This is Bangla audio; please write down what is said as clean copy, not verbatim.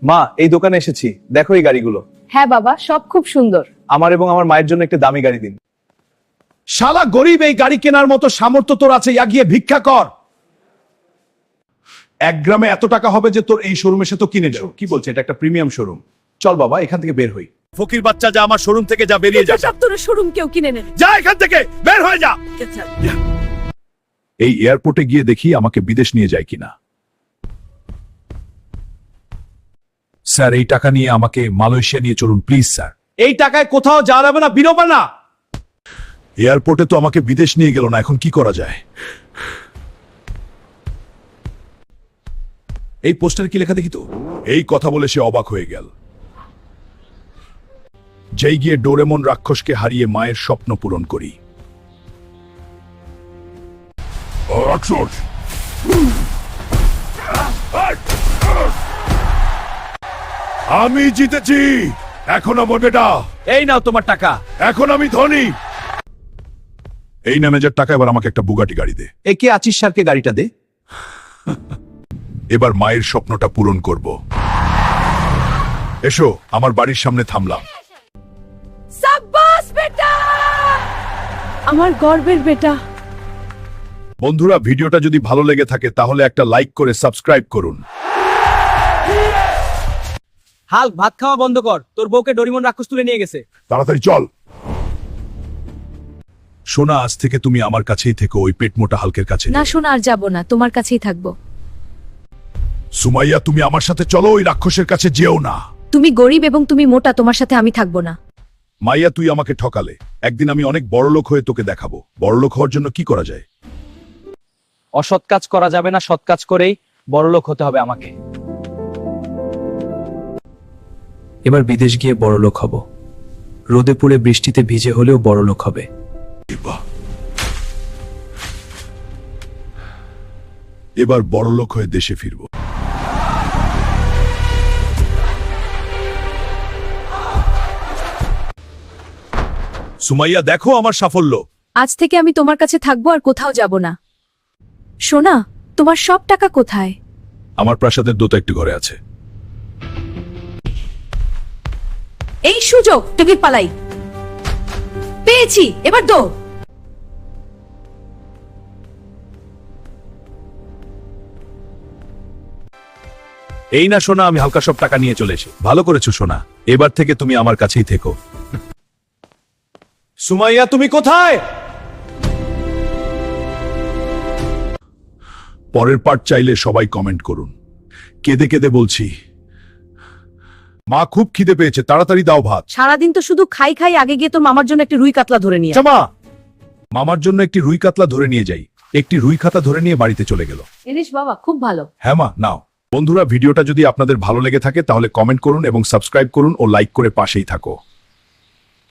মা, এই দোকানে এসেছি, দেখো এই গাড়িগুলো। হ্যাঁ বাবা, সব খুব সুন্দর। আমার এবং আমার মায়ের জন্য একটা দামি গাড়ি দিন। শালা গরিব, এই গাড়ি কেনার মতো সামর্থ্য তোর আছে? গিয়ে ভিক্ষা কর। 1 গ্রামে এত টাকা হবে যে তোর এই শোরুমে সে তো কিনে যাও। কি বলছে, এটা একটা প্রিমিয়াম শোরুম। চল বাবা, এখান থেকে বের হই। ফকির বাচ্চা, যা আমার শোরুম থেকে, যা বেরিয়ে যা। সব তোর শোরুম কেউ কিনে নেবে। যা এখান থেকে, বের হয়ে যা। এই এয়ারপোর্টে গিয়ে দেখি আমাকে বিদেশ নিয়ে যায় কিনা। স্যার, এই টাকা নিয়ে আমাকে মালয়েশিয়া নিয়ে চলুন প্লিজ স্যার। এই টাকায় কোথাও যাওয়া যাবে না, বিরোবা না। এয়ারপোর্টে তো আমাকে বিদেশ নিয়ে গেল না, এখন কি করা যায়? এই পোস্টার কি লেখা দেখি তো। এই কথা বলে সে অবাক হয়ে গেল। যেই গিয়ে ডোরেমন রাক্ষসকে হারিয়ে মায়ের স্বপ্ন পূরণ করি। রাক্ষস, আমি জিতেছি। এখন আমার বেটা। এই নাও তোমার টাকা। এখন আমি ধনী। এই ম্যানেজার টাকা, এবার আমাকে একটা বুগাটি গাড়ি দে। একে আছিস স্যারকে গাড়িটা দে। এবার মায়ের স্বপ্নটা পূরণ করব। এসো, আমার বাড়ির সামনে থামলাম। সাব্বাস বেটা, আমার গর্বের বেটা। বন্ধুরা, ভিডিওটা যদি ভালো লেগে থাকে তাহলে একটা লাইক করে সাবস্ক্রাইব করুন। হাল্ক, ভাত খাওয়া বন্ধ কর, তোর বউকে ডোরিমন রাক্ষস তুলে নিয়ে গেছে। তাড়াতাড়ি চল। সোনা, আজ থেকে তুমি আমার কাছেই থেকো, ওই পেট মোটা হালকের কাছে না শোনা, আর যাবো না, তোমার কাছেই থাকবো। সুমাইয়া, তুমি আমার সাথে চলো, ওই রাক্ষসের কাছে যেও না। তুমি গরিব এবং তুমি মোটা, তোমার সাথে আমি থাকবো না। মাইয়া, তুই আমাকে ঠকালে। একদিন আমি অনেক বড়লোক হয়ে তোকে দেখাবো। বড়লোক হওয়ার জন্য কি করা যায়? অসৎ কাজ করা যাবে না, সৎ কাজ করেই বড়লোক হতে হবে আমাকে। এবার বিদেশ গিয়ে বড়লোক হব। রোদে পুড়ে বৃষ্টিতে ভিজে হলেও বড়লোক হবে। এবার বড়লোক হয়ে দেশে ফিরব। সুমাইয়া, দেখো আমার সাফল্য। আজ থেকে আমি তোমার কাছে থাকবো, আর কোথাও যাব না। সোনা, তোমার সব টাকা কোথায়? আমার প্রাসাদের দোতা একটি ঘরে আছে। এই সুযোগ, তুমি পালাই। পেয়েছি, এবার দো। এই না সোনা, আমি হালকা সব টাকা নিয়ে চলে এসে। ভালো করেছো সোনা, এবার থেকে তুমি আমার কাছেই থেকো। সুমাইয়া, তুমি কোথায়? পরের পার্ট চাইলে সবাই কমেন্ট করুন। কেঁদে কেঁদে বলছি, মা খুব খিদে পেয়েছে, তাড়াতাড়ি দাও ভাত। সারাদিন তো শুধু খাই খাই, আগে গিয়ে তোর মামার জন্য একটা রুই কাতলা ধরে নিয়ে। মা, মামার জন্য একটি রুই কাতলা ধরে নিয়ে যাই। একটি রুই খাতা ধরে নিয়ে বাড়িতে চলে গেল। এনেস বাবা, খুব ভালো। হ্যাঁ মা, নাও। বন্ধুরা, ভিডিওটা যদি আপনাদের ভালো লেগে থাকে তাহলে কমেন্ট করুন এবং সাবস্ক্রাইব করুন ও লাইক করে পাশেই থাকো।